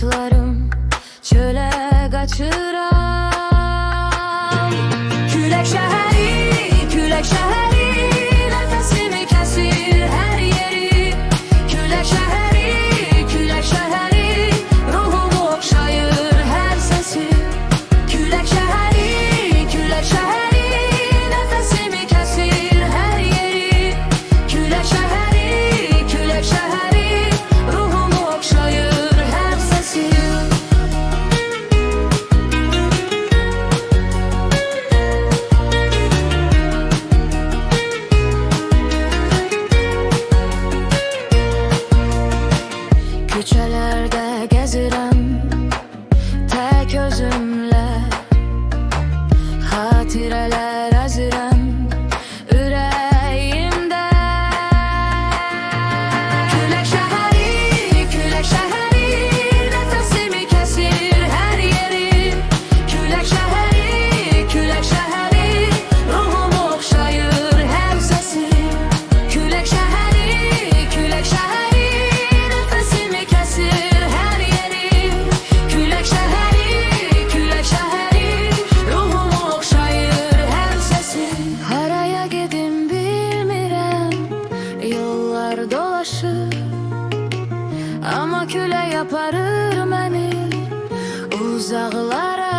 saçlarım çöle kaçıran. Külək şəhəri, külək şəhəri, nəfəsimi kəsir hər yeri. Külək şəhəri, ruhumu oxşayır hər səsi. Külək şəhəri, nəfəsimi kəsir hər yeri. Külək şəhəri, ruhumu oxşayır hər səsi. Küçələrdə gəzirəm tək özümlə, xatirələr əzirəm ürəyimdə. Külək şəhəri, nəfəsimi kəsir hər yeri. Külək şəhəri, ruhumu oxşayır hər səsi. Külək şəhəri, nəfəsimi kəsir hər yeri. Külək şəhəri, ruhumu oxşayır hər səsi. Haraya gedim bilmirəm, yollar dolaşır, amma külək aparır məni uzaqlara.